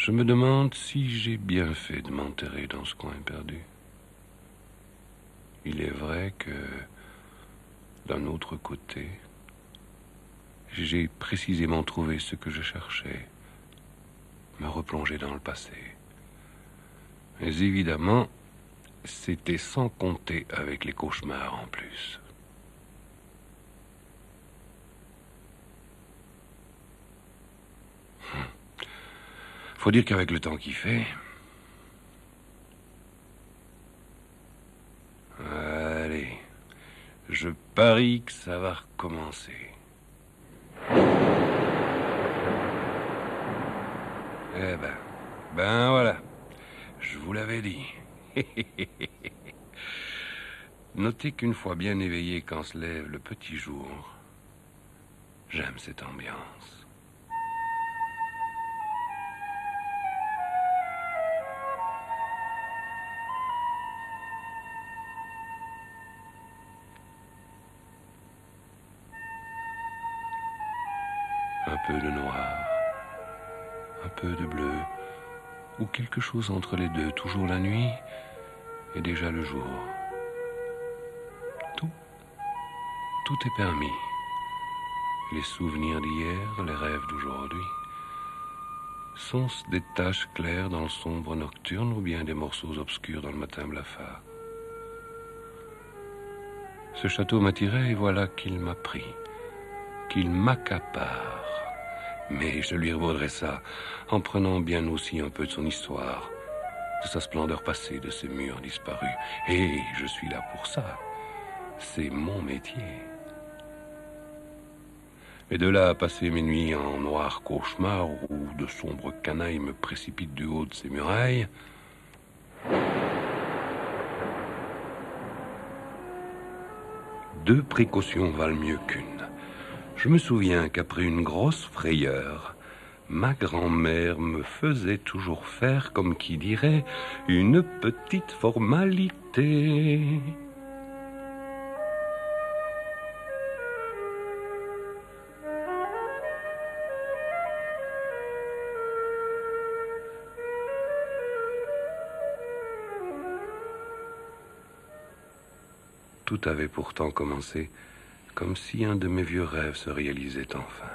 Je me demande si j'ai bien fait de m'enterrer dans ce coin perdu. Il est vrai que, d'un autre côté, j'ai précisément trouvé ce que je cherchais, me replonger dans le passé. Mais évidemment, c'était sans compter avec les cauchemars en plus. Faut dire qu'avec le temps qu'il fait... Allez, je parie que ça va recommencer. Eh ben voilà, je vous l'avais dit. Notez qu'une fois bien éveillé quand se lève le petit jour, j'aime cette ambiance. Un peu de noir, un peu de bleu, ou quelque chose entre les deux, toujours la nuit et déjà le jour. Tout est permis. Les souvenirs d'hier, les rêves d'aujourd'hui. Sont-ce des taches claires dans le sombre nocturne ou bien des morceaux obscurs dans le matin blafard? Ce château m'attirait et voilà qu'il m'a pris, qu'il m'accapare. Mais je lui revaudrai ça en prenant bien aussi un peu de son histoire, de sa splendeur passée, de ses murs disparus. Et je suis là pour ça. C'est mon métier. Et de là à passer mes nuits en noir cauchemar où de sombres canailles me précipitent du haut de ces murailles... Deux précautions valent mieux qu'une. Je me souviens qu'après une grosse frayeur, ma grand-mère me faisait toujours faire, comme qui dirait, une petite formalité. Tout avait pourtant commencé comme si un de mes vieux rêves se réalisait enfin.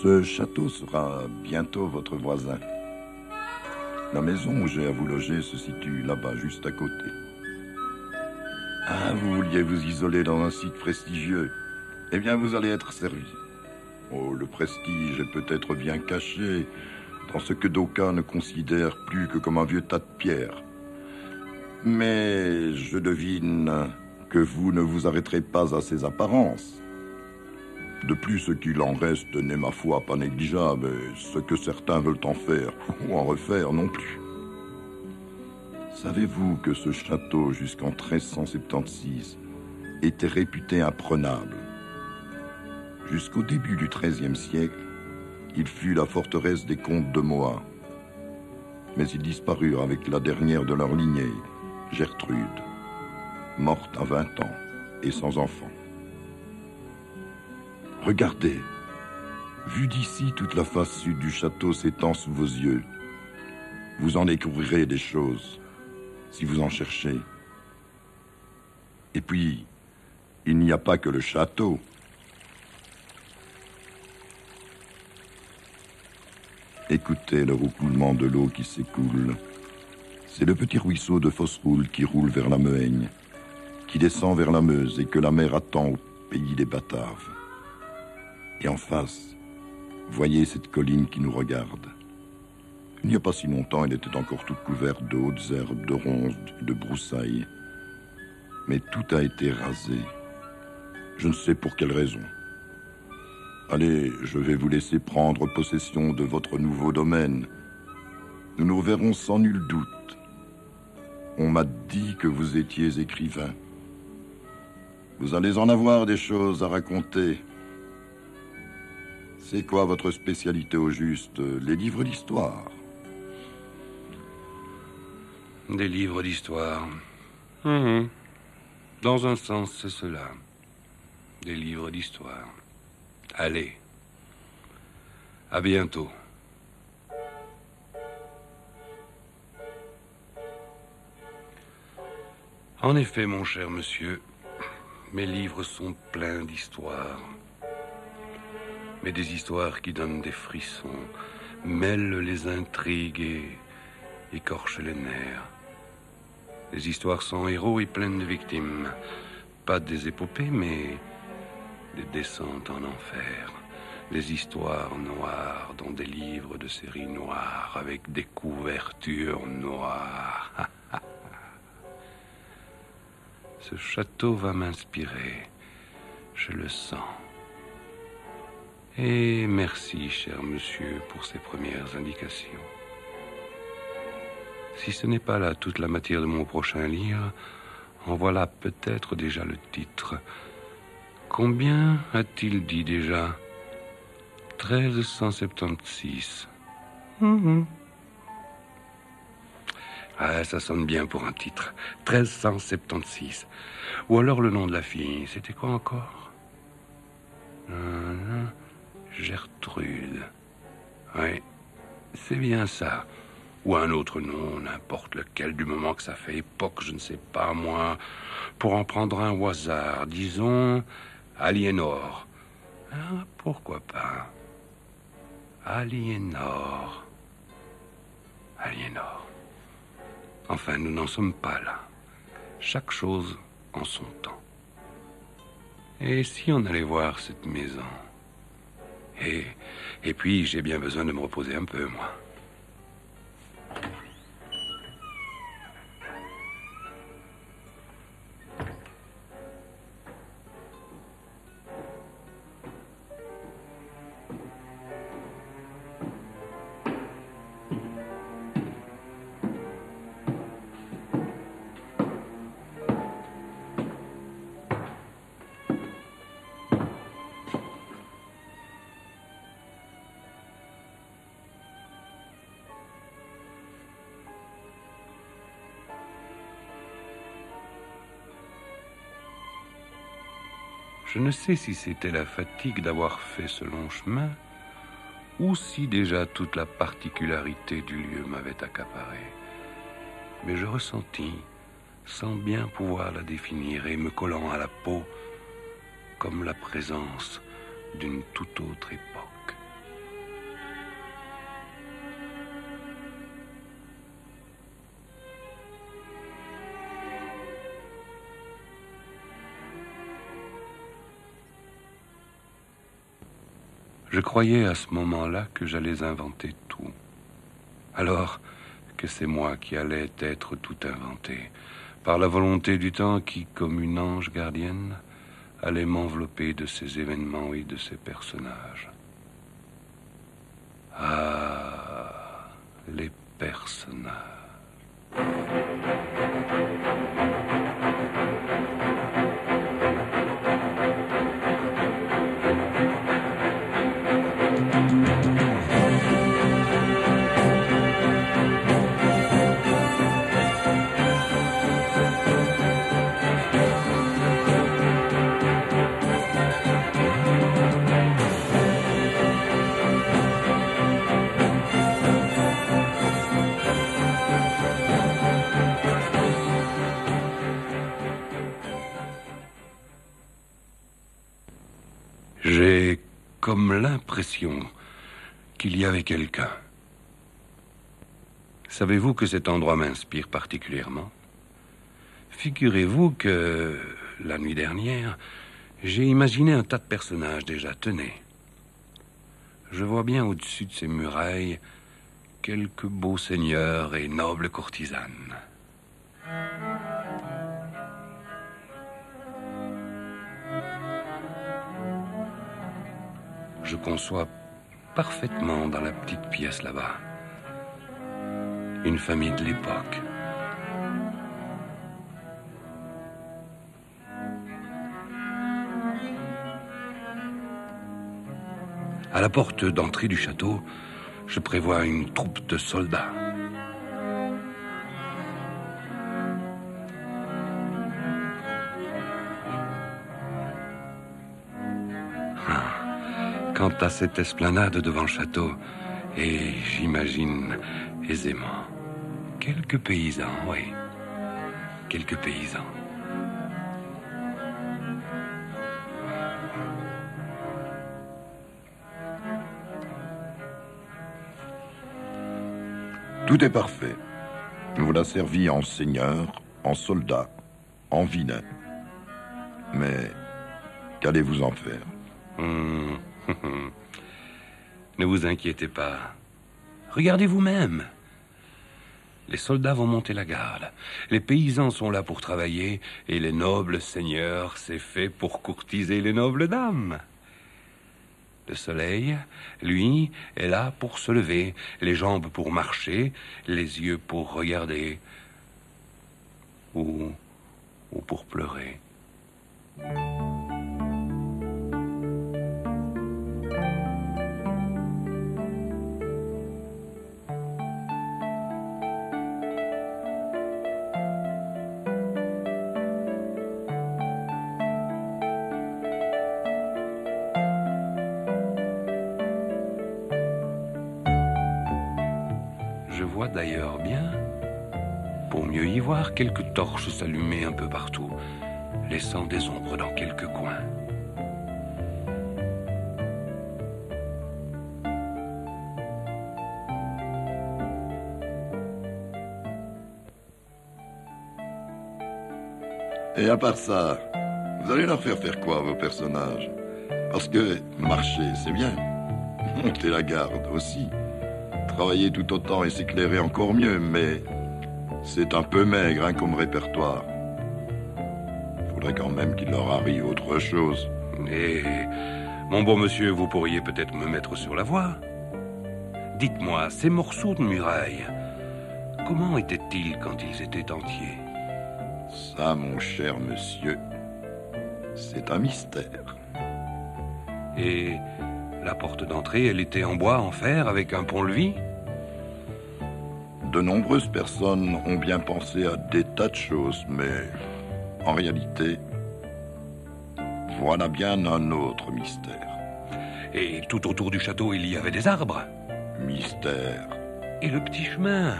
Ce château sera bientôt votre voisin. La maison où j'ai à vous loger se situe là-bas, juste à côté. Ah, vous vouliez vous isoler dans un site prestigieux. Eh bien, vous allez être servi. Oh, le prestige est peut-être bien caché dans ce que d'aucuns ne considèrent plus que comme un vieux tas de pierres. Mais je devine que vous ne vous arrêterez pas à ces apparences. De plus, ce qu'il en reste n'est, ma foi, pas négligeable, et ce que certains veulent en faire, ou en refaire non plus. Savez-vous que ce château, jusqu'en 1376, était réputé imprenable? Jusqu'au début du XIIIe siècle, il fut la forteresse des comtes de Moha. Mais ils disparurent avec la dernière de leur lignée, Gertrude, morte à 20 ans et sans enfant. Regardez, vu d'ici, toute la face sud du château s'étend sous vos yeux. Vous en découvrirez des choses, si vous en cherchez. Et puis, il n'y a pas que le château. Écoutez le roucoulement de l'eau qui s'écoule. C'est le petit ruisseau de Fosseroule qui roule vers la Mehaigne, qui descend vers la Meuse et que la mer attend au pays des Bataves. Et en face, voyez cette colline qui nous regarde. Il n'y a pas si longtemps, elle était encore toute couverte de hautes herbes, de ronces, de broussailles. Mais tout a été rasé. Je ne sais pour quelle raison. Allez, je vais vous laisser prendre possession de votre nouveau domaine. Nous nous reverrons sans nul doute. On m'a dit que vous étiez écrivain. Vous allez en avoir des choses à raconter. C'est quoi votre spécialité au juste? Les livres d'histoire? Des livres d'histoire. Mhm. Dans un sens, c'est cela. Des livres d'histoire. Allez. À bientôt. En effet, mon cher monsieur, mes livres sont pleins d'histoires. Mais des histoires qui donnent des frissons, mêlent les intrigues et écorchent les nerfs. Des histoires sans héros et pleines de victimes. Pas des épopées, mais des descentes en enfer. Des histoires noires dans des livres de séries noires avec des couvertures noires. Ce château va m'inspirer. Je le sens. Et merci, cher monsieur, pour ces premières indications. Si ce n'est pas là toute la matière de mon prochain livre, en voilà peut-être déjà le titre. Combien a-t-il dit déjà? 1376. Ah, ça sonne bien pour un titre. 1376. Ou alors le nom de la fille. C'était quoi encore? Gertrude. Oui, c'est bien ça. Ou un autre nom, n'importe lequel, du moment que ça fait époque, je ne sais pas, moi. Pour en prendre un au hasard, disons Aliénor. Ah, pourquoi pas? Aliénor. Aliénor. Enfin, nous n'en sommes pas là. Chaque chose en son temps. Et si on allait voir cette maison? Et puis, j'ai bien besoin de me reposer un peu, moi. Je ne sais si c'était la fatigue d'avoir fait ce long chemin, ou si déjà toute la particularité du lieu m'avait accaparé. Mais je ressentis, sans bien pouvoir la définir et me collant à la peau, comme la présence d'une toute autre époque. Je croyais à ce moment-là que j'allais inventer tout. Alors que c'est moi qui allais être tout inventé, par la volonté du temps qui, comme une ange gardienne, allait m'envelopper de ces événements et de ces personnages. Ah, les personnages. J'ai comme l'impression qu'il y avait quelqu'un. Savez-vous que cet endroit m'inspire particulièrement? Figurez-vous que, la nuit dernière, j'ai imaginé un tas de personnages déjà. Tenez. Je vois bien au-dessus de ces murailles quelques beaux seigneurs et nobles courtisanes. Je conçois parfaitement dans la petite pièce là-bas une famille de l'époque. À la porte d'entrée du château, je prévois une troupe de soldats. Quant à cette esplanade devant le château, et j'imagine aisément quelques paysans, oui, quelques paysans. Tout est parfait. Nous voilà servis en seigneur, en soldat, en vilain. Mais qu'allez-vous en faire? Ne vous inquiétez pas. Regardez vous-même. Les soldats vont monter la garde. Les paysans sont là pour travailler et les nobles seigneurs, c'est fait pour courtiser les nobles dames. Le soleil, lui, est là pour se lever, les jambes pour marcher, les yeux pour regarder ou pour pleurer. Je vois d'ailleurs bien, pour mieux y voir, quelques torches s'allumer un peu partout, laissant des ombres dans quelques coins. Et à part ça, vous allez leur faire quoi, vos personnages? Parce que marcher, c'est bien. Monter la garde aussi. Travailler tout autant et s'éclairer encore mieux, mais c'est un peu maigre hein, comme répertoire. Faudrait quand même qu'il leur arrive autre chose. Et, mon bon monsieur, vous pourriez peut-être me mettre sur la voie. Dites-moi, ces morceaux de muraille, comment étaient-ils quand ils étaient entiers? Ça, mon cher monsieur, c'est un mystère. Et la porte d'entrée, elle était en bois, en fer, avec un pont-levis? De nombreuses personnes ont bien pensé à des tas de choses, mais en réalité, voilà bien un autre mystère. Et tout autour du château, il y avait des arbres? Mystère. Et le petit chemin?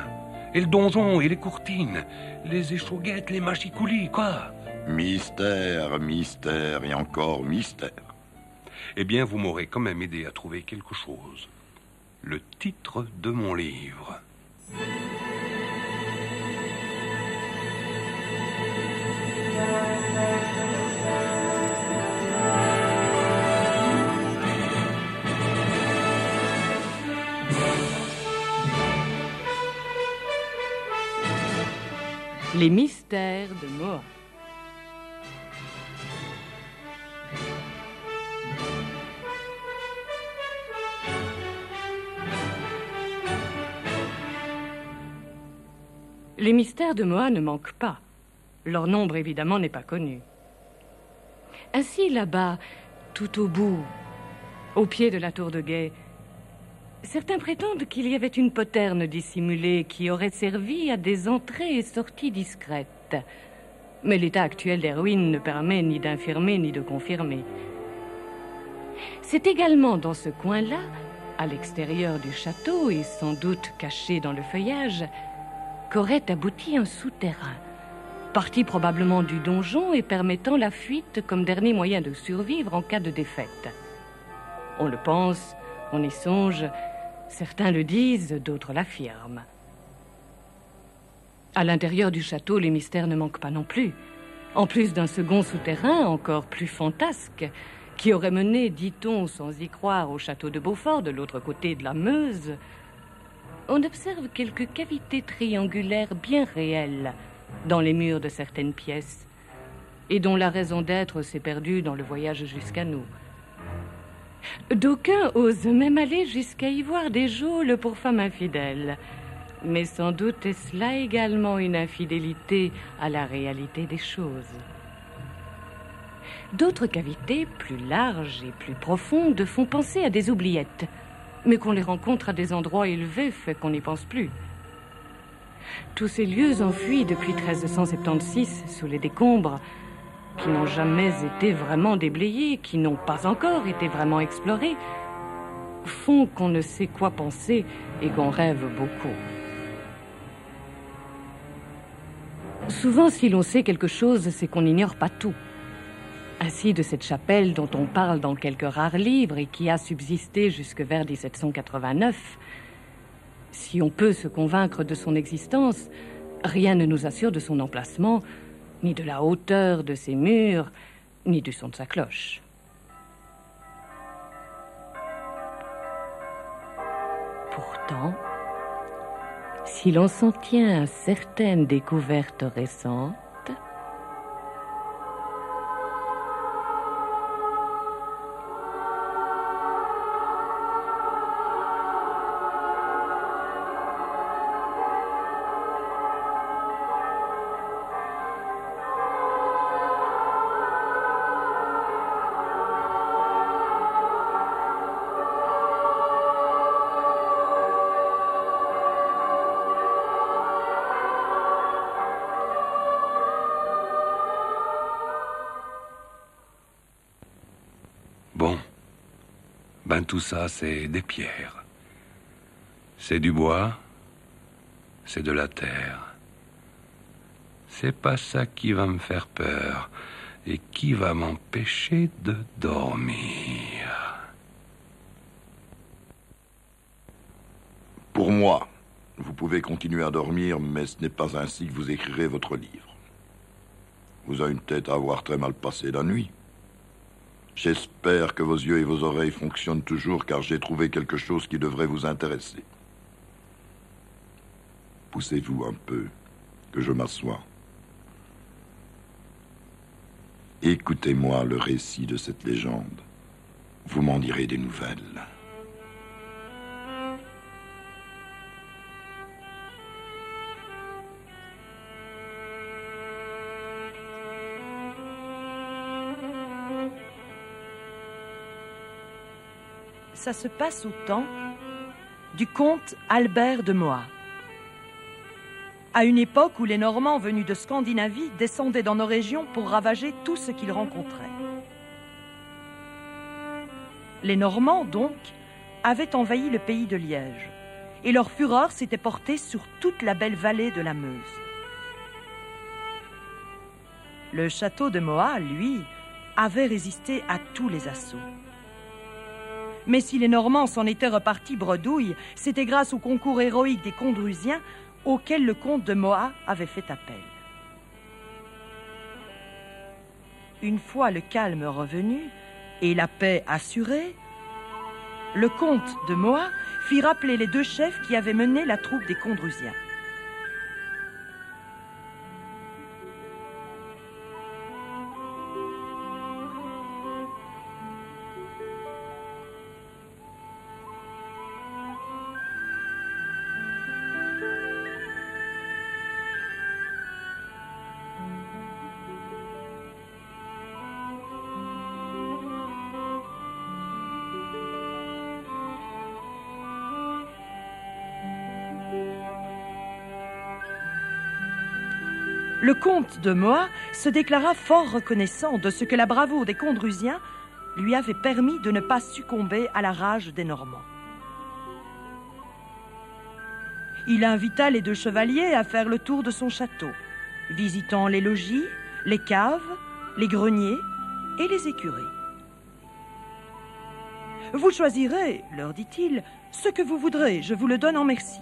Et le donjon, et les courtines? Les échauguettes, les machicoulis, quoi? Mystère, mystère et encore mystère. Eh bien, vous m'aurez quand même aidé à trouver quelque chose. Le titre de mon livre. Les mystères de Moa. Les mystères de Moa ne manquent pas. Leur nombre, évidemment, n'est pas connu. Ainsi, là-bas, tout au bout, au pied de la tour de guet, certains prétendent qu'il y avait une poterne dissimulée qui aurait servi à des entrées et sorties discrètes. Mais l'état actuel des ruines ne permet ni d'infirmer ni de confirmer. C'est également dans ce coin-là, à l'extérieur du château et sans doute caché dans le feuillage, qu'aurait abouti un souterrain, parti probablement du donjon et permettant la fuite comme dernier moyen de survivre en cas de défaite. On le pense, on y songe, certains le disent, d'autres l'affirment. À l'intérieur du château, les mystères ne manquent pas non plus. En plus d'un second souterrain encore plus fantasque, qui aurait mené, dit-on, sans y croire, au château de Beaufort, de l'autre côté de la Meuse, on observe quelques cavités triangulaires bien réelles dans les murs de certaines pièces, et dont la raison d'être s'est perdue dans le voyage jusqu'à nous. D'aucuns osent même aller jusqu'à y voir des geôles pour femmes infidèles, mais sans doute est-ce là également une infidélité à la réalité des choses. D'autres cavités, plus larges et plus profondes, font penser à des oubliettes, mais qu'on les rencontre à des endroits élevés fait qu'on n'y pense plus. Tous ces lieux enfuis depuis 1376 sous les décombres, qui n'ont jamais été vraiment déblayés, qui n'ont pas encore été vraiment explorés, font qu'on ne sait quoi penser et qu'on rêve beaucoup. Souvent, si l'on sait quelque chose, c'est qu'on n'ignore pas tout. Ainsi, de cette chapelle dont on parle dans quelques rares livres et qui a subsisté jusque vers 1789, si on peut se convaincre de son existence, rien ne nous assure de son emplacement, ni de la hauteur de ses murs, ni du son de sa cloche. Pourtant, si l'on s'en tient à certaines découvertes récentes, tout ça, c'est des pierres. C'est du bois, c'est de la terre. C'est pas ça qui va me faire peur et qui va m'empêcher de dormir. Pour moi, vous pouvez continuer à dormir, mais ce n'est pas ainsi que vous écrirez votre livre. Vous avez une tête à avoir très mal passé la nuit. J'espère que vos yeux et vos oreilles fonctionnent toujours, car j'ai trouvé quelque chose qui devrait vous intéresser. Poussez-vous un peu, que je m'assoie. Écoutez-moi le récit de cette légende. Vous m'en direz des nouvelles. Ça se passe au temps du comte Albert de Mohat. À une époque où les Normands venus de Scandinavie descendaient dans nos régions pour ravager tout ce qu'ils rencontraient. Les Normands, donc, avaient envahi le pays de Liège, et leur fureur s'était portée sur toute la belle vallée de la Meuse. Le château de Mohat, lui, avait résisté à tous les assauts. Mais si les Normands s'en étaient repartis bredouille, c'était grâce au concours héroïque des Condrusiens auquel le comte de Mohat avait fait appel. Une fois le calme revenu et la paix assurée, le comte de Mohat fit rappeler les deux chefs qui avaient mené la troupe des Condrusiens. Le comte de Mohat se déclara fort reconnaissant de ce que la bravoure des Condrusiens lui avait permis de ne pas succomber à la rage des Normands. Il invita les deux chevaliers à faire le tour de son château, visitant les logis, les caves, les greniers et les écuries. « Vous choisirez, leur dit-il, ce que vous voudrez, je vous le donne en merci. »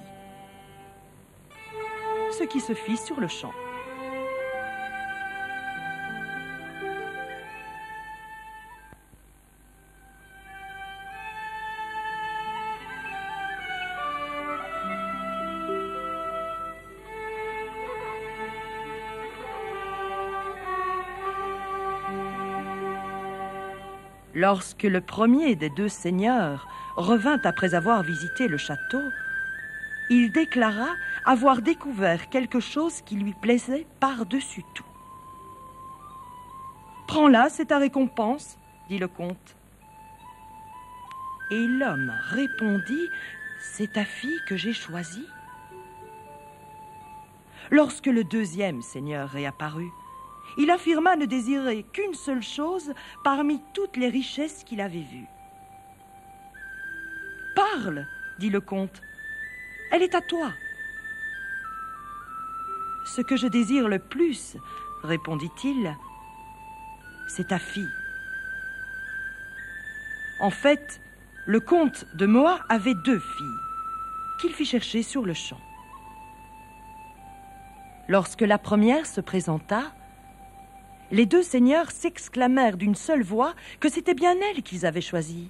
Ce qui se fit sur le champ. Lorsque le premier des deux seigneurs revint après avoir visité le château, il déclara avoir découvert quelque chose qui lui plaisait par-dessus tout. « Prends-la, c'est ta récompense, dit le comte. Et l'homme répondit, c'est ta fille que j'ai choisie. Lorsque le deuxième seigneur réapparut, il affirma ne désirer qu'une seule chose parmi toutes les richesses qu'il avait vues. « Parle, dit le comte, elle est à toi. »« Ce que je désire le plus, répondit-il, c'est ta fille. » En fait, le comte de Moha avait 2 filles, qu'il fit chercher sur le champ. Lorsque la première se présenta, les 2 seigneurs s'exclamèrent d'une seule voix que c'était bien elle qu'ils avaient choisie.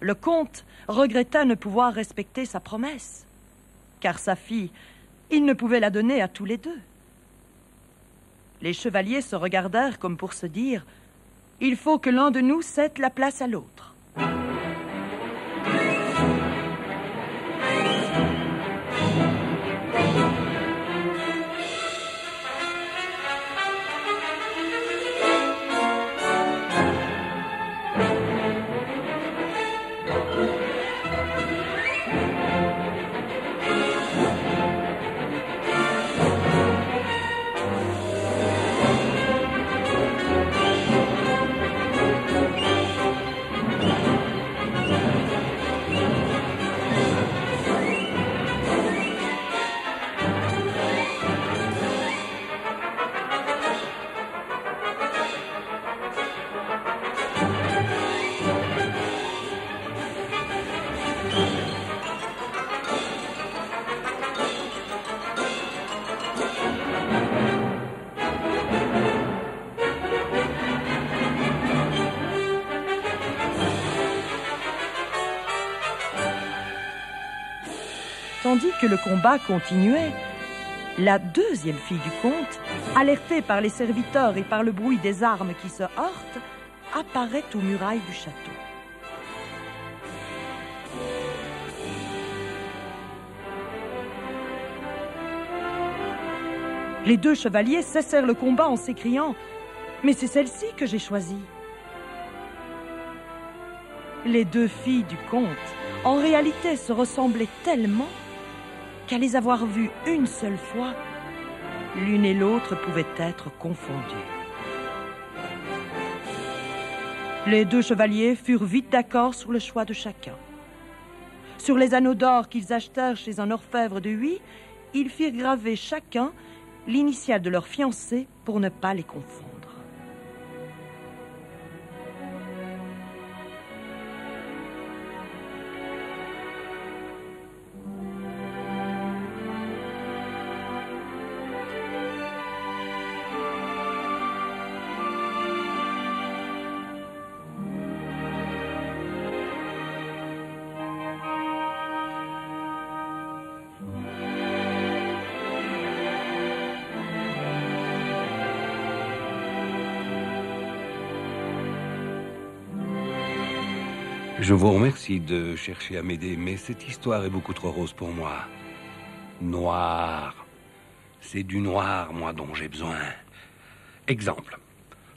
Le comte regretta ne pouvoir respecter sa promesse, car sa fille, il ne pouvait la donner à tous les 2. Les chevaliers se regardèrent comme pour se dire « Il faut que l'un de nous cède la place à l'autre. » Tandis que le combat continuait, la deuxième fille du comte, alertée par les serviteurs et par le bruit des armes qui se heurtent, apparaît aux murailles du château. Les 2 chevaliers cessèrent le combat en s'écriant « Mais c'est celle-ci que j'ai choisie !» Les 2 filles du comte, en réalité, se ressemblaient tellement qu'à les avoir vues une seule fois, l'une et l'autre pouvaient être confondues. Les 2 chevaliers furent vite d'accord sur le choix de chacun. Sur les anneaux d'or qu'ils achetèrent chez un orfèvre de Huy, ils firent graver chacun l'initiale de leur fiancé pour ne pas les confondre. Je vous remercie de chercher à m'aider, mais cette histoire est beaucoup trop rose pour moi. Noir. C'est du noir, moi, dont j'ai besoin. Exemple.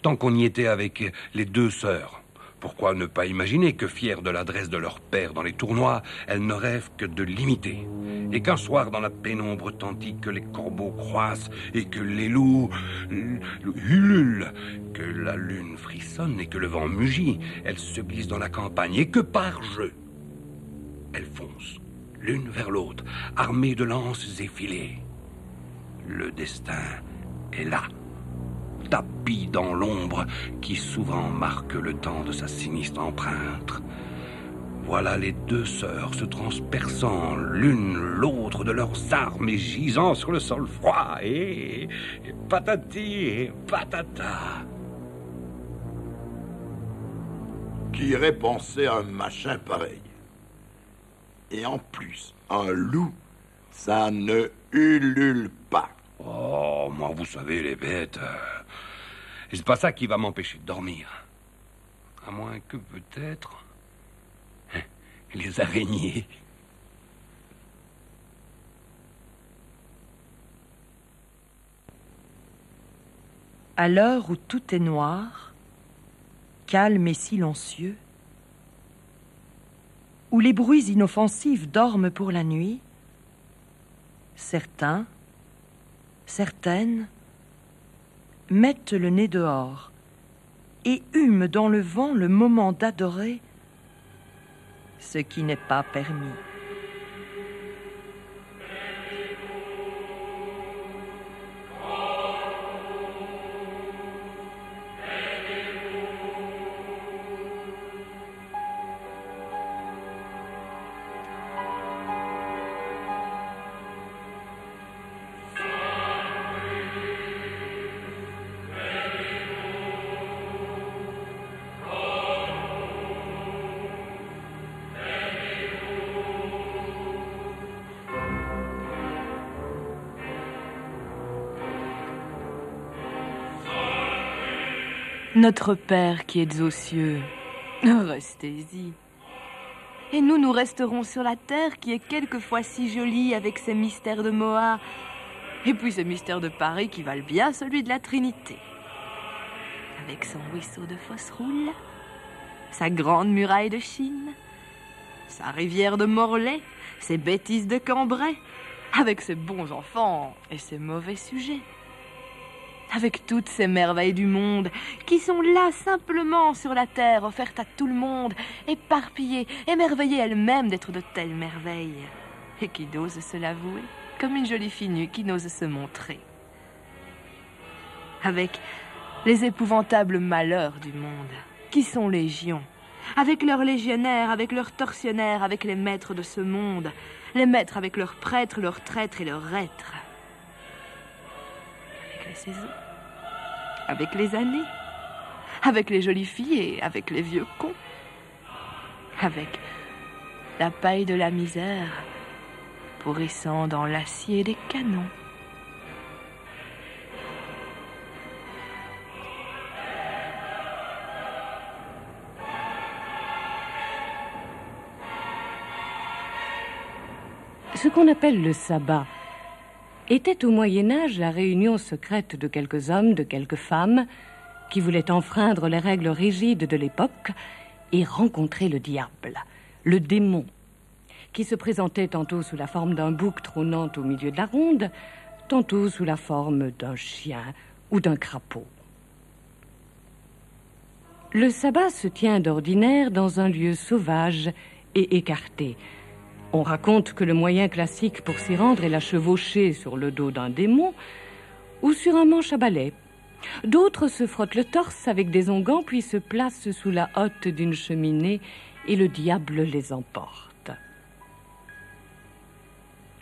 Tant qu'on y était avec les 2 sœurs, pourquoi ne pas imaginer que, fières de l'adresse de leur père dans les tournois, elles ne rêvent que de l'imiter. Et qu'un soir, dans la pénombre, tandis que les corbeaux croissent et que les loups ululent, que la lune frissonne et que le vent mugit, elles se glissent dans la campagne et que par jeu, elles foncent l'une vers l'autre, armées de lances et filets. Le destin est là, tapis dans l'ombre qui souvent marque le temps de sa sinistre empreinte. Voilà les 2 sœurs se transperçant l'une l'autre de leurs armes et gisant sur le sol froid et patati et patata. Qui irait penser à un machin pareil? Et en plus, un loup, ça ne ulule pas. Oh, moi, vous savez, les bêtes... c'est pas ça qui va m'empêcher de dormir. À moins que, peut-être... les araignées... À l'heure où tout est noir, calme et silencieux, où les bruits inoffensifs dorment pour la nuit, certains, certaines, mettent le nez dehors et hument dans le vent le moment d'adorer ce qui n'est pas permis. Notre Père qui êtes aux cieux, restez-y. Et nous resterons sur la terre qui est quelquefois si jolie avec ses mystères de Moha, et puis ces mystères de Paris qui valent bien celui de la Trinité. Avec son ruisseau de Fosseroule, sa grande muraille de Chine, sa rivière de Morlaix, ses bêtises de Cambrai, avec ses bons enfants et ses mauvais sujets. Avec toutes ces merveilles du monde qui sont là simplement sur la terre, offertes à tout le monde, éparpillées, émerveillées elles-mêmes d'être de telles merveilles, et qui n'osent se l'avouer, comme une jolie fille nue qui n'ose se montrer. Avec les épouvantables malheurs du monde, qui sont légions, avec leurs légionnaires, avec leurs tortionnaires, avec les maîtres de ce monde, les maîtres avec leurs prêtres, leurs traîtres et leurs reîtres. Avec les saisons, avec les années, avec les jolies filles et avec les vieux cons, avec la paille de la misère pourrissant dans l'acier des canons. Ce qu'on appelle le sabbat était au Moyen-Âge la réunion secrète de quelques hommes, de quelques femmes, qui voulaient enfreindre les règles rigides de l'époque et rencontrer le diable, le démon, qui se présentait tantôt sous la forme d'un bouc trônant au milieu de la ronde, tantôt sous la forme d'un chien ou d'un crapaud. Le sabbat se tient d'ordinaire dans un lieu sauvage et écarté. On raconte que le moyen classique pour s'y rendre est la chevaucher sur le dos d'un démon ou sur un manche à balai. D'autres se frottent le torse avec des onguents puis se placent sous la hotte d'une cheminée et le diable les emporte.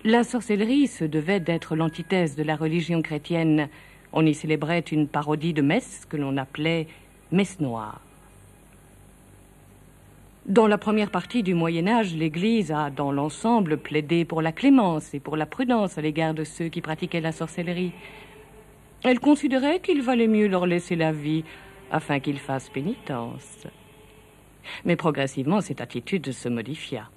La sorcellerie se devait d'être l'antithèse de la religion chrétienne. On y célébrait une parodie de messe que l'on appelait messe noire. Dans la première partie du Moyen-Âge, l'Église a, dans l'ensemble, plaidé pour la clémence et pour la prudence à l'égard de ceux qui pratiquaient la sorcellerie. Elle considérait qu'il valait mieux leur laisser la vie afin qu'ils fassent pénitence. Mais progressivement, cette attitude se modifia.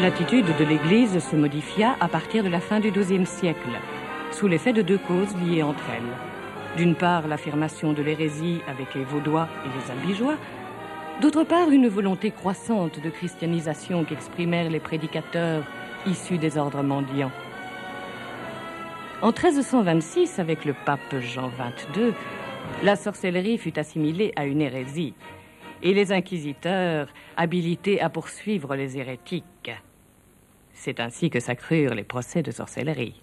L'attitude de l'Église se modifia à partir de la fin du XIIe siècle, sous l'effet de deux causes liées entre elles. D'une part, l'affirmation de l'hérésie avec les Vaudois et les Albigeois, d'autre part, une volonté croissante de christianisation qu'exprimèrent les prédicateurs issus des ordres mendiants. En 1326, avec le pape Jean XXII, la sorcellerie fut assimilée à une hérésie et les inquisiteurs habilités à poursuivre les hérétiques. C'est ainsi que s'accrurent les procès de sorcellerie.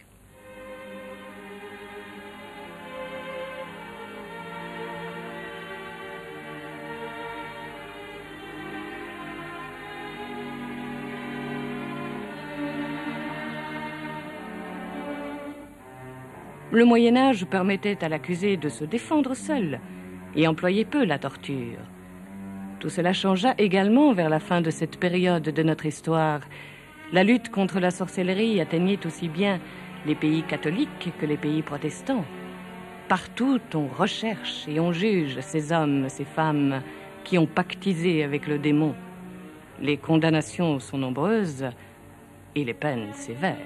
Le Moyen-Âge permettait à l'accusé de se défendre seul et employait peu la torture. Tout cela changea également vers la fin de cette période de notre histoire. La lutte contre la sorcellerie atteignait aussi bien les pays catholiques que les pays protestants. Partout, on recherche et on juge ces hommes, ces femmes qui ont pactisé avec le démon. Les condamnations sont nombreuses et les peines sévères.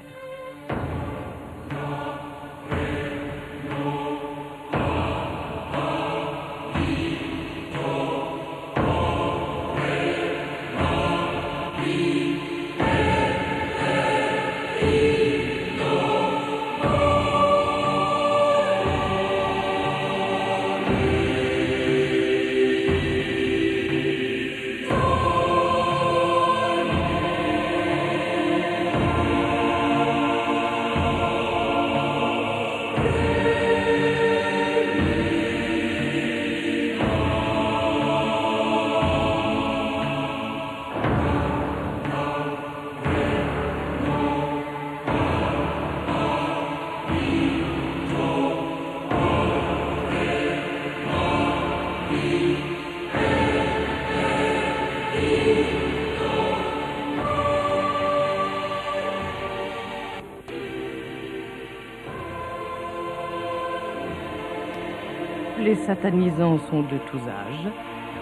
Les satanisants sont de tous âges.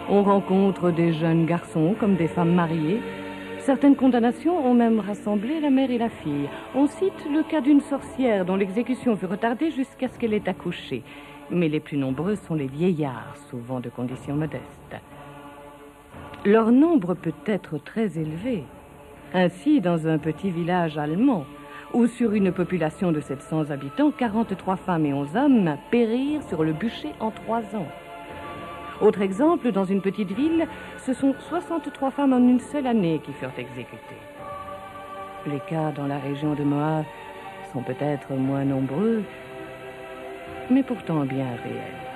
On rencontre des jeunes garçons comme des femmes mariées. Certaines condamnations ont même rassemblé la mère et la fille. On cite le cas d'une sorcière dont l'exécution fut retardée jusqu'à ce qu'elle ait accouché. Mais les plus nombreux sont les vieillards, souvent de conditions modestes. Leur nombre peut être très élevé. Ainsi, dans un petit village allemand, où sur une population de 700 habitants, 43 femmes et 11 hommes périrent sur le bûcher en 3 ans. Autre exemple, dans une petite ville, ce sont 63 femmes en une seule année qui furent exécutées. Les cas dans la région de Moab sont peut-être moins nombreux, mais pourtant bien réels.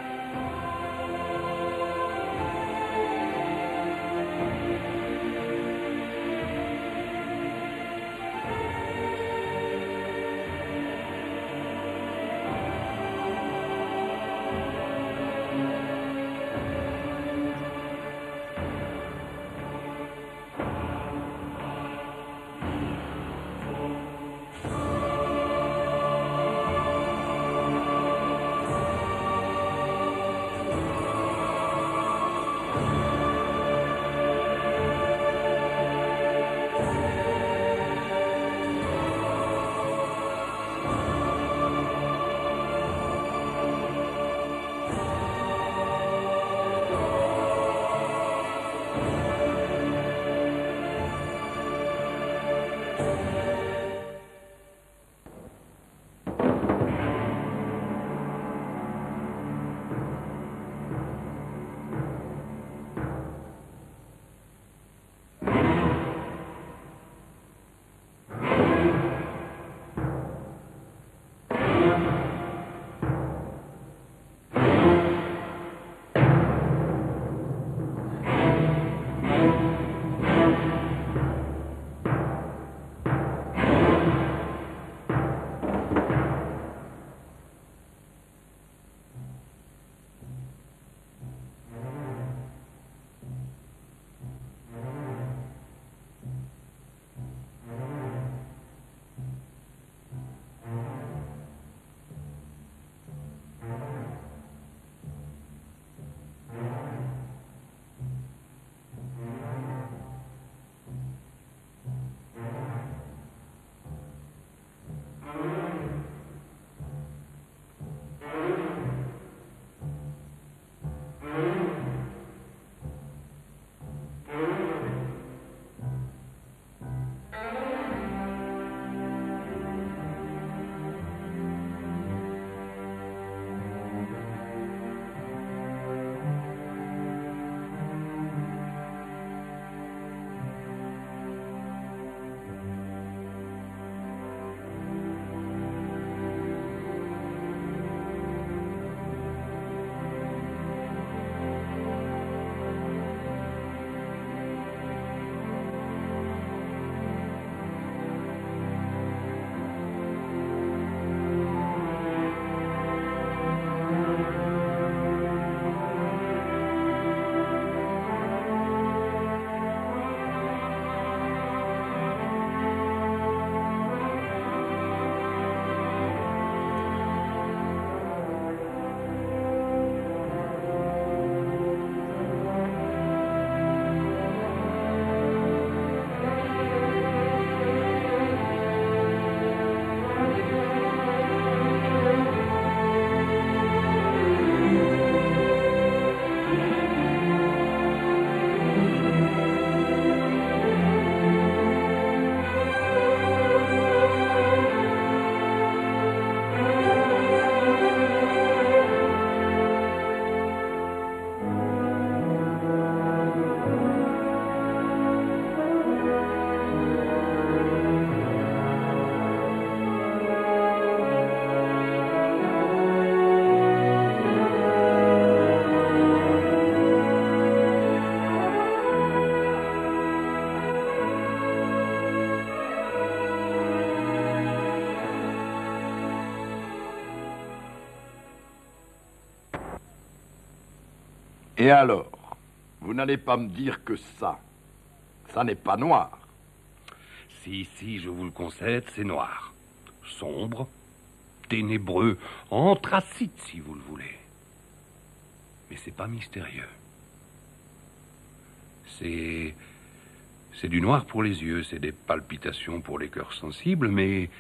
Et alors, vous n'allez pas me dire que ça n'est pas noir. Si, je vous le concède, c'est noir. Sombre, ténébreux, anthracite, si vous le voulez. Mais c'est pas mystérieux. C'est du noir pour les yeux, c'est des palpitations pour les cœurs sensibles, mais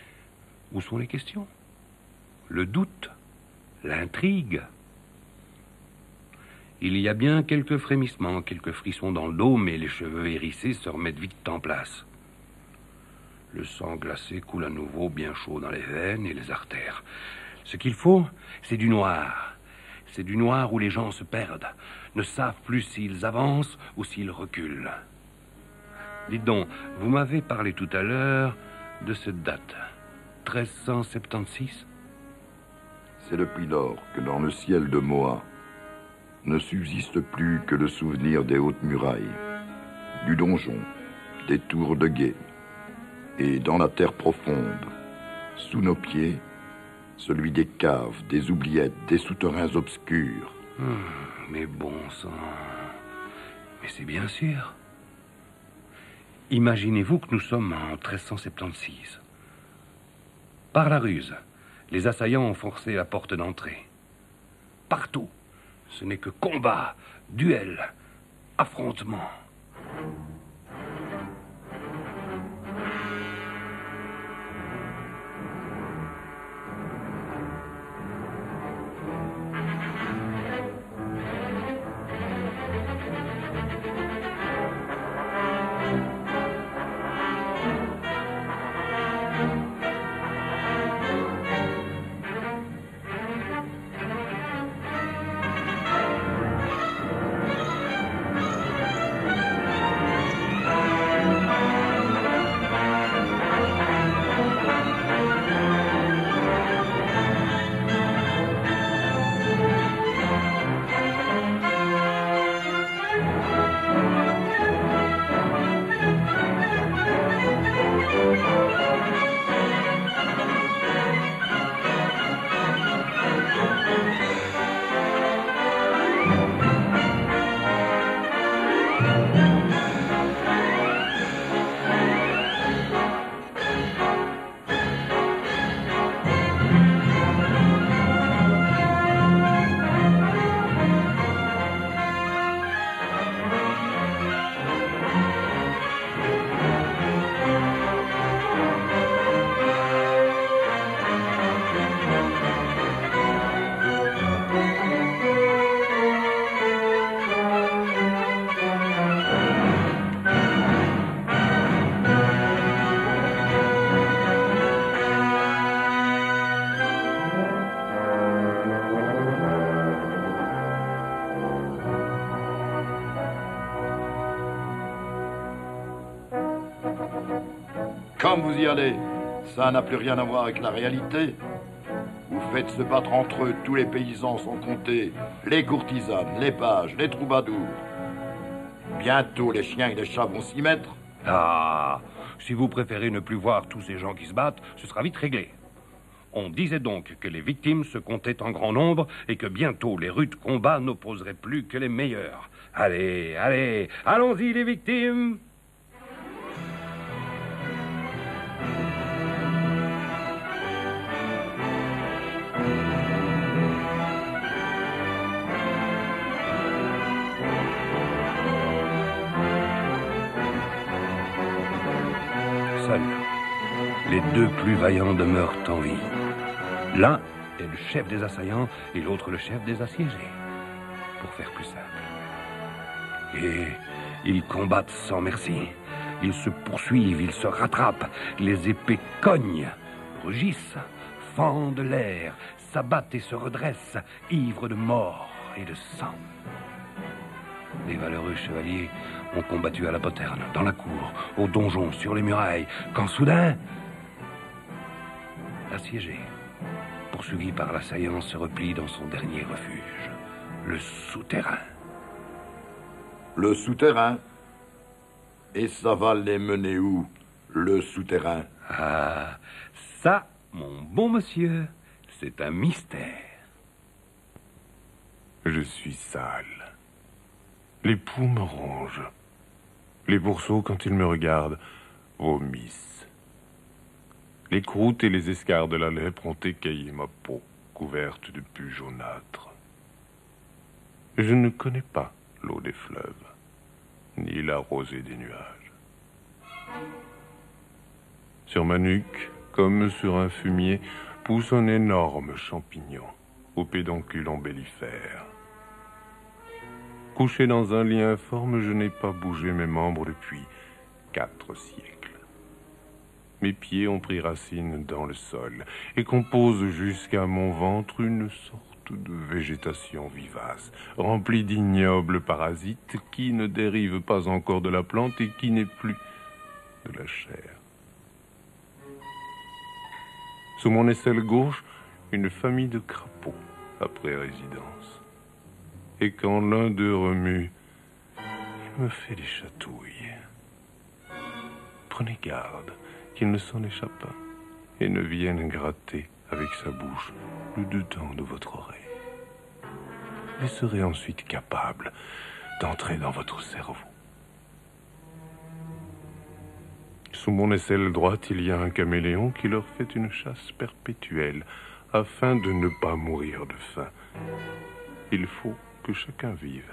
où sont les questions? Le doute, l'intrigue. Il y a bien quelques frémissements, quelques frissons dans le dos, mais les cheveux hérissés se remettent vite en place. Le sang glacé coule à nouveau bien chaud dans les veines et les artères. Ce qu'il faut, c'est du noir. C'est du noir où les gens se perdent, ne savent plus s'ils avancent ou s'ils reculent. Dites donc, vous m'avez parlé tout à l'heure de cette date, 1376. C'est depuis lors que dans le ciel de Moha ne subsiste plus que le souvenir des hautes murailles, du donjon, des tours de guet, et dans la terre profonde, sous nos pieds, celui des caves, des oubliettes, des souterrains obscurs. Mais bon sang, mais c'est bien sûr. Imaginez-vous que nous sommes en 1376. Par la ruse, les assaillants ont forcé la porte d'entrée. Partout, ce n'est que combat, duel, affrontement. Comme vous y allez, ça n'a plus rien à voir avec la réalité. Vous faites se battre entre eux tous les paysans sans compter, les courtisanes, les pages, les troubadours. Bientôt, les chiens et les chats vont s'y mettre. Ah, si vous préférez ne plus voir tous ces gens qui se battent, ce sera vite réglé. On disait donc que les victimes se comptaient en grand nombre et que bientôt les rudes combats n'opposeraient plus que les meilleurs. Allez, allez, allons-y les victimes! Seuls, les deux plus vaillants demeurent en vie. L'un est le chef des assaillants et l'autre le chef des assiégés, pour faire plus simple. Et ils combattent sans merci. Ils se poursuivent, ils se rattrapent. Les épées cognent, rugissent, fendent l'air, s'abattent et se redressent, ivres de mort et de sang. Les valeureux chevaliers ont combattu à la poterne, dans la cour, au donjon, sur les murailles, quand soudain, l'assiégé, poursuivi par l'assaillant, se replie dans son dernier refuge, le souterrain. Le souterrain? Et ça va les mener où, le souterrain? Ah, ça, mon bon monsieur, c'est un mystère. Je suis sale. Les poux me rongent. Les bourseaux, quand ils me regardent, vomissent. Les croûtes et les escarres de la lèpre ont écaillé ma peau, couverte de pus jaunâtres. Je ne connais pas l'eau des fleuves, ni la rosée des nuages. Sur ma nuque, comme sur un fumier, pousse un énorme champignon, au pédoncule embellifère. Couché dans un lit informe, je n'ai pas bougé mes membres depuis 4 siècles. Mes pieds ont pris racine dans le sol et composent jusqu'à mon ventre une sorte de végétation vivace, remplie d'ignobles parasites qui ne dérivent pas encore de la plante et qui n'est plus de la chair. Sous mon aisselle gauche, une famille de crapauds après résidence. Et quand l'un d'eux remue, il me fait des chatouilles. Prenez garde qu'il ne s'en échappe pas et ne vienne gratter avec sa bouche le dedans de votre oreille. Vous serez ensuite capable d'entrer dans votre cerveau. Sous mon aisselle droite, il y a un caméléon qui leur fait une chasse perpétuelle afin de ne pas mourir de faim. Il faut que chacun vive.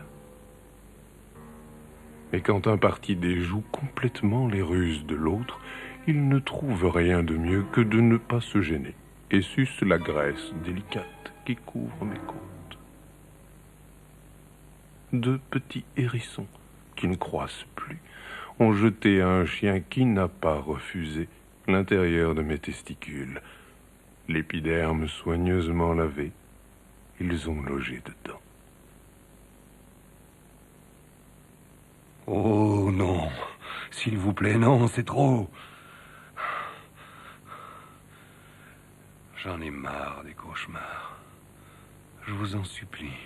Mais quand un parti déjoue complètement les ruses de l'autre, il ne trouve rien de mieux que de ne pas se gêner et suce la graisse délicate qui couvre mes côtes. 2 petits hérissons qui ne croissent plus ont jeté à un chien qui n'a pas refusé l'intérieur de mes testicules. L'épiderme soigneusement lavé, ils ont logé dedans. Oh non, s'il vous plaît, non, c'est trop. J'en ai marre des cauchemars. Je vous en supplie.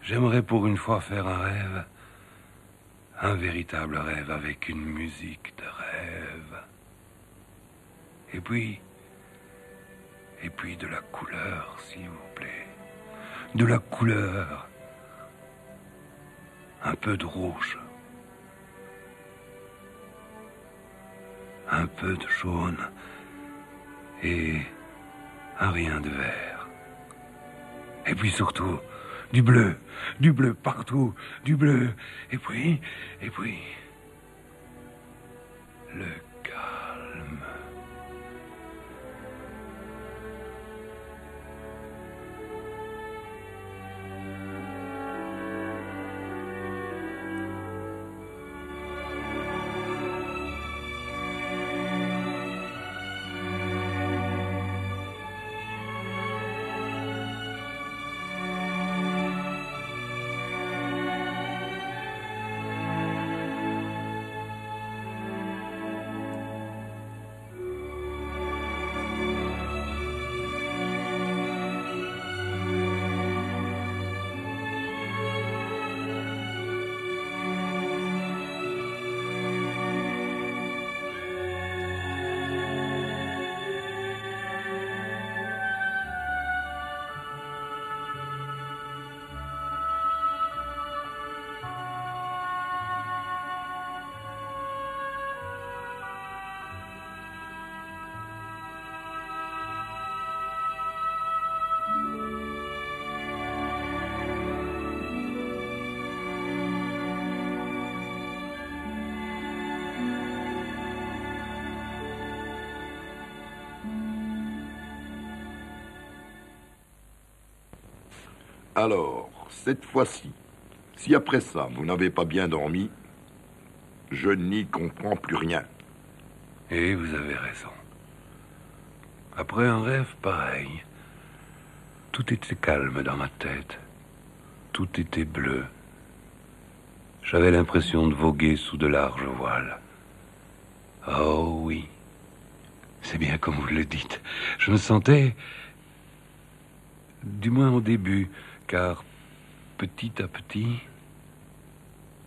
J'aimerais pour une fois faire un rêve. Un véritable rêve avec une musique de rêve. Et puis de la couleur, s'il vous plaît. De la couleur. Un peu de rouge. Un peu de jaune. Et un rien de vert. Et puis surtout, du bleu partout, du bleu. Et puis, le calme. Alors, cette fois-ci, si après ça, vous n'avez pas bien dormi, je n'y comprends plus rien. Et vous avez raison. Après un rêve pareil, tout était calme dans ma tête. Tout était bleu. J'avais l'impression de voguer sous de larges voiles. Oh oui, c'est bien comme vous le dites. Je me sentais, du moins au début, car petit à petit,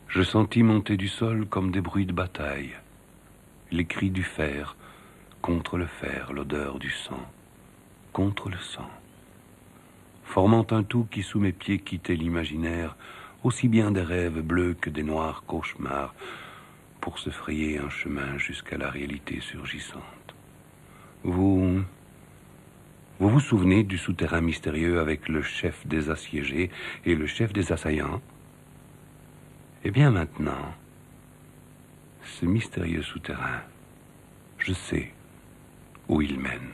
je sentis monter du sol comme des bruits de bataille. Les cris du fer, contre le fer, l'odeur du sang, contre le sang, formant un tout qui sous mes pieds quittait l'imaginaire aussi bien des rêves bleus que des noirs cauchemars, pour se frayer un chemin jusqu'à la réalité surgissante. Vous vous souvenez du souterrain mystérieux avec le chef des assiégés et le chef des assaillants? Eh bien maintenant, ce mystérieux souterrain, je sais où il mène.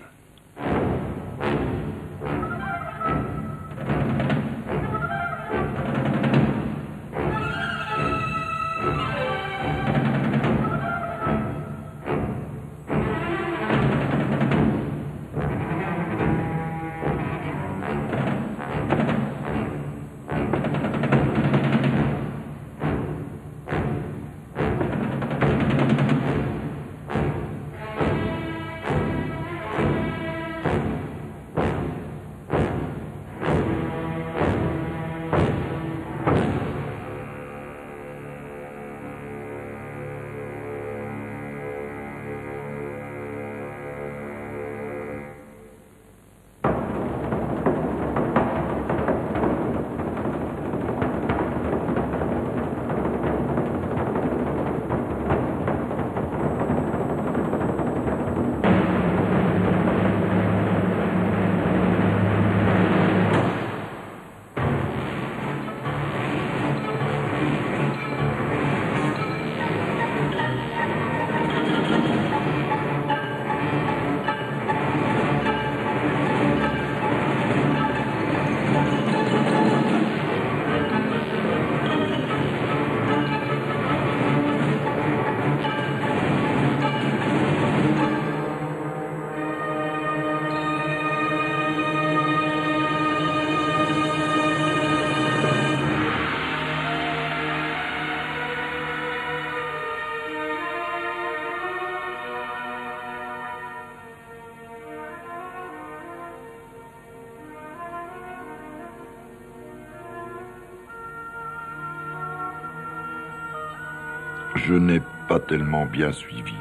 Je n'ai pas tellement bien suivi.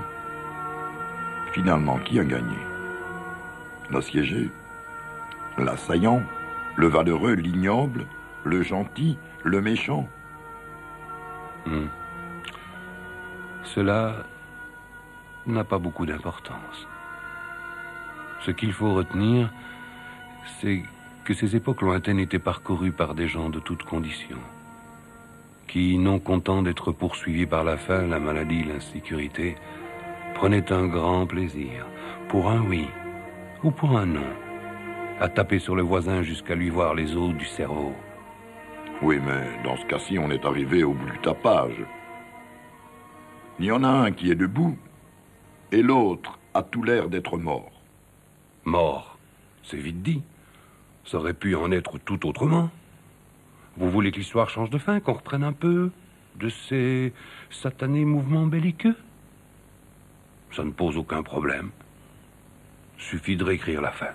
Finalement, qui a gagné? L'assiégé? L'assaillant? Le valeureux, l'ignoble? Le gentil? Le méchant? Cela n'a pas beaucoup d'importance. Ce qu'il faut retenir, c'est que ces époques lointaines étaient parcourues par des gens de toutes conditions, qui, non contents d'être poursuivis par la faim, la maladie, l'insécurité, prenaient un grand plaisir, pour un oui ou pour un non, à taper sur le voisin jusqu'à lui voir les os du cerveau. Oui, mais dans ce cas-ci, on est arrivé au bout du tapage. Il y en a un qui est debout, et l'autre a tout l'air d'être mort. Mort, c'est vite dit. Ça aurait pu en être tout autrement. Vous voulez que l'histoire change de fin, qu'on reprenne un peu de ces satanés mouvements belliqueux? Ça ne pose aucun problème. Suffit de réécrire la fin.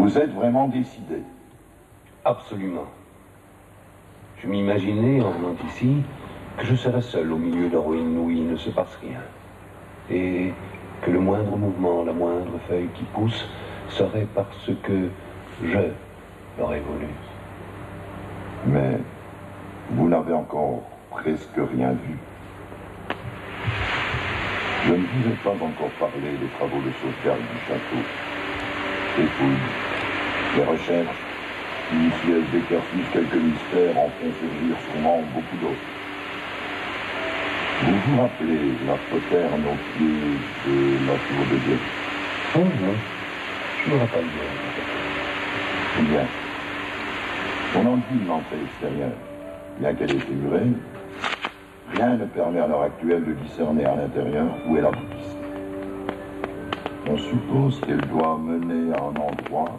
Vous êtes vraiment décidé? Absolument. Je m'imaginais, en venant ici, que je serais seul au milieu de ruines où il ne se passe rien. Et que le moindre mouvement, la moindre feuille qui pousse serait parce que je l'aurais voulu. Mais vous n'avez encore presque rien vu. Je ne vous ai pas encore parlé des travaux de sauvegarde du château. Les fouilles, les recherches, qui, si elles éclaircissent quelques mystères, en font surgir sûrement beaucoup d'autres. Vous vous rappelez la poterne au pied de la tour de Dieu? Oh non, je me rappelle bien. Bien. On en dit l'entrée extérieure. Bien qu'elle ait été murée, rien ne permet à l'heure actuelle de discerner à l'intérieur où elle aboutisse. On suppose qu'elle doit mener à un endroit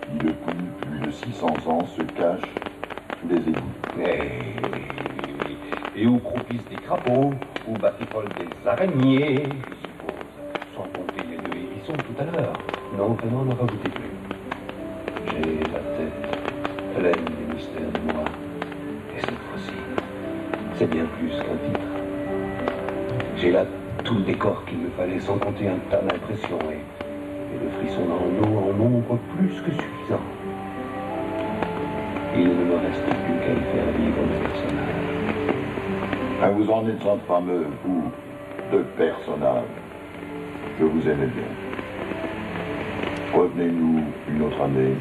qui, depuis plus de 600 ans, se cache sous les égouts. Et où croupissent des crapauds, où batifolent des araignées, je suppose. Sans compter les deux hérissons tout à l'heure. Non, vraiment, n'en rajoutez plus. J'ai la tête pleine des mystères de moi. Et cette fois-ci, c'est bien plus qu'un titre. J'ai là tout le décor qu'il me fallait, sans compter un tas d'impressions et de frissons dans le dos en nombre plus que suffisant. Il ne me reste plus qu'à y faire vivre le personnage. Ah, vous en êtes un fameux, vous, de personnage, que vous aimez bien. Revenez-nous une autre année,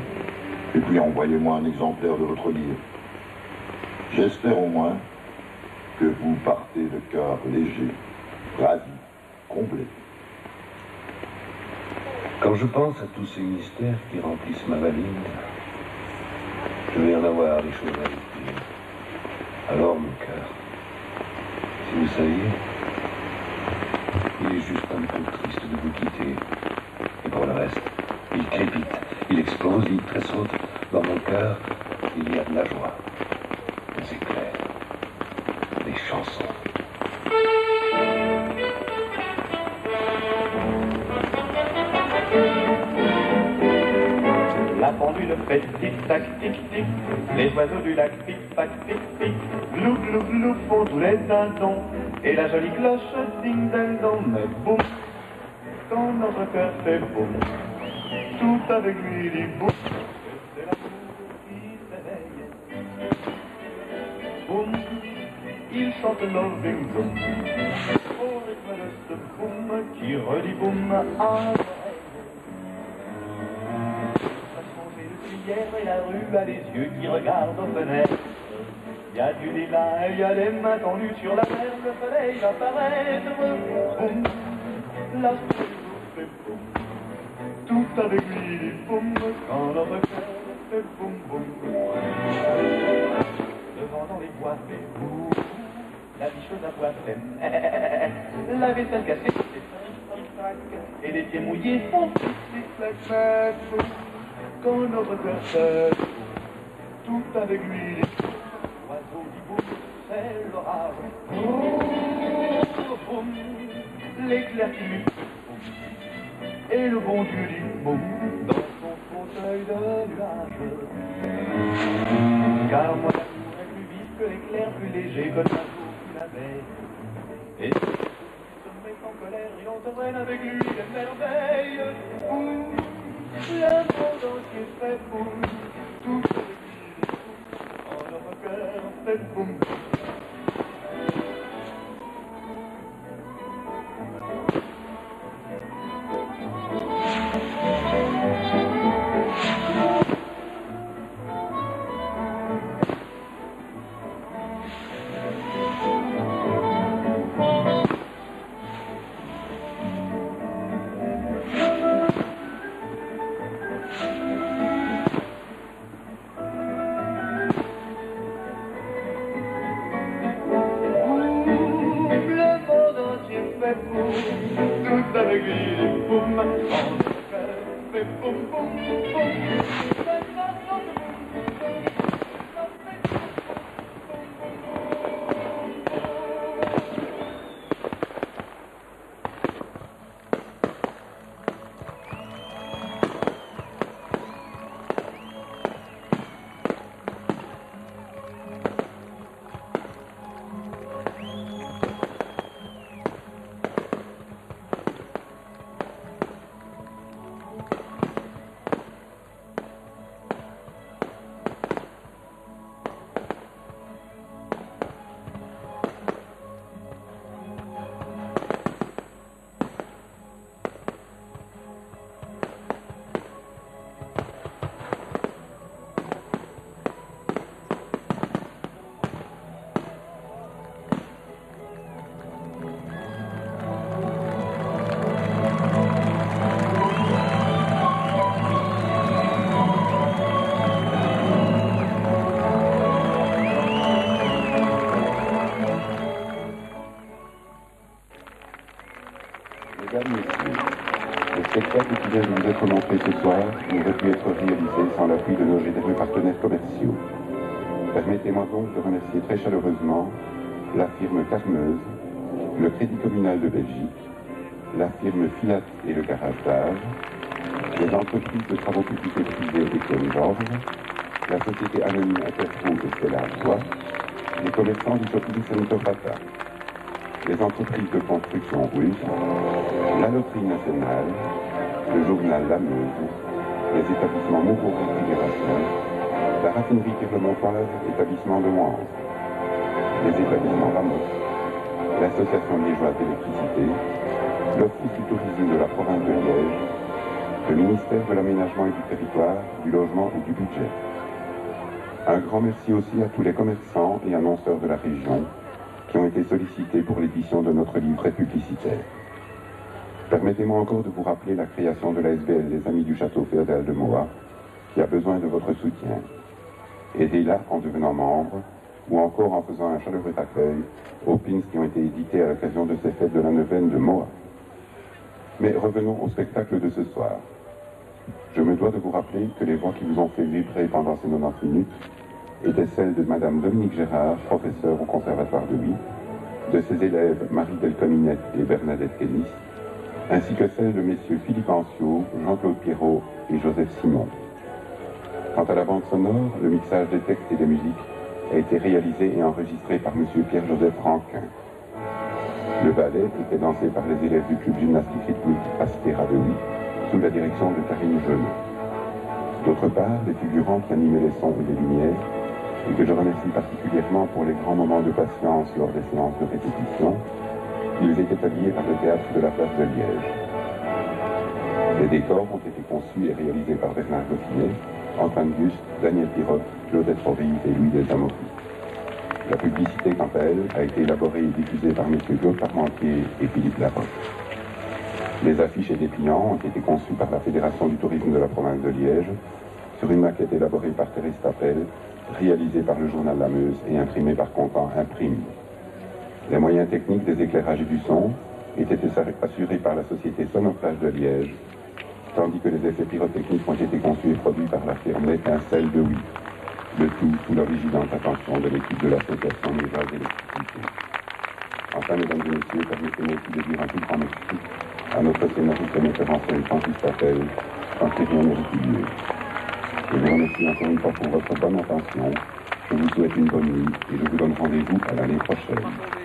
et puis envoyez-moi un exemplaire de votre livre. J'espère au moins que vous partez de cœur léger, ravi, comblé. Quand je pense à tous ces mystères qui remplissent ma valise, je vais en avoir des choses à écrire. Alors, mon cœur, si vous saviez, il est juste un peu triste de vous quitter. Et pour le reste, il crépite, il explose, il tressaute. Dans mon cœur, il y a de la joie, des éclairs, des chansons. La pendule fait tic-tac, tic-tic, les oiseaux du lac tic-tac, tic-tic, glou, glou, glou font tous les dindons, et la jolie cloche ding-ding-dong, mais boum, quand notre cœur fait boum, tout avec lui dit boum, c'est l'amour qui s'éveille, boum, il chante loving boum, au rythme de ce boum qui redit boum à l'oreille. Et la rue a des yeux qui regardent aux fenêtres. Il y a du lilas et il y a des mains tendues sur la mer. Le soleil va paraître. Boum, la fait boum. Tout avec lui dit boum. Quand notre cœur fait boum, boum. Le vent dans les bois fait boum. La bicheuse à bois fait la vaisselle cassée fait et les pieds mouillés font tic-tic-tac-tac. Quand notre cœur fait tout avec lui, l'oiseau dit boum, c'est l'orage. Boum, boum, l'éclair qui lui fait boum, et le bon Dieu dit boum, dans son fauteuil de nuage. Car moi l'amour est plus vif que l'éclair, plus léger que l'oiseau qui la veille. Et si se met en colère, il entraîne avec lui les merveilles. Boum, le monde entier fait boum, tout avec lui, en notre cœur fait boum. Tout avec lui, les boum, en notre cœur fait boum, boum, boum. votre montrée ce soir n'aurait pu être réalisée sans l'appui de nos généreux partenaires commerciaux. Permettez-moi donc de remercier très chaleureusement la firme Carmeuse, le Crédit Communal de Belgique, la firme Fiat et le Garage d'Age, les entreprises de travaux publics et privés Étienne Georges, la société anonyme Interpro et Stella Artois, les commerçants du shopping Sanitofata, les entreprises de construction russes, la Loterie Nationale, le journal La Meuse, les établissements Mouveau Réfrigération, la raffinerie Tirlemontoise, établissement de Mouance, les établissements Ramos, l'association liégeoise d'électricité, l'Office du tourisme de la province de Liège, le ministère de l'aménagement et du territoire, du logement et du budget. Un grand merci aussi à tous les commerçants et annonceurs de la région qui ont été sollicités pour l'édition de notre livret publicitaire. Permettez-moi encore de vous rappeler la création de la SBL des Amis du Château féodal de Mohat, qui a besoin de votre soutien. Aidez-la en devenant membre, ou encore en faisant un chaleureux accueil aux pins qui ont été édités à l'occasion de ces fêtes de la neuvaine de Mohat. Mais revenons au spectacle de ce soir. Je me dois de vous rappeler que les voix qui vous ont fait vibrer pendant ces 90 minutes étaient celles de Madame Dominique Gérard, professeure au Conservatoire de Huy, de ses élèves Marie Delcominette et Bernadette Kennis, ainsi que celles de messieurs Philippe Ancio, Jean-Claude Pierrot et Joseph Simon. Quant à la bande sonore, le mixage des textes et des musiques a été réalisé et enregistré par monsieur Pierre-Joseph Ranquin. Le ballet était dansé par les élèves du club gymnastique rythmique Astera de Huy, sous la direction de Karine Genot. D'autre part, les figurantes qui animaient les sons et les lumières, et que je remercie particulièrement pour les grands moments de patience lors des séances de répétition, ils étaient habillés par le théâtre de la place de Liège. Les décors ont été conçus et réalisés par Bernard Gauthier, Antoine Guste, Daniel Pirotte, Claudette Rory et Louis Desamoris. La publicité, quant à elle, a été élaborée et diffusée par messieurs Claude Parmentier et Philippe Laroche. Les affiches et dépliants ont été conçus par la Fédération du tourisme de la province de Liège, sur une maquette élaborée par Thérèse Tapel, réalisée par le journal La Meuse et imprimée par Contant Imprime. Les moyens techniques des éclairages et du son étaient assurés par la société Sonoplage de Liège, tandis que les effets pyrotechniques ont été conçus et produits par la firme L'Étincelle de Huy. Le tout sous la vigilante attention de l'équipe de l'association liégeoise d'électricité. Enfin, mesdames et messieurs, permettez-moi aussi de dire un tout grand merci à notre scénariste et metteur en scène Francis Tapel, sans qui rien n'est régulier. Je vous remercie encore une fois pour votre bonne attention. Je vous souhaite une bonne nuit et je vous donne rendez-vous à l'année prochaine.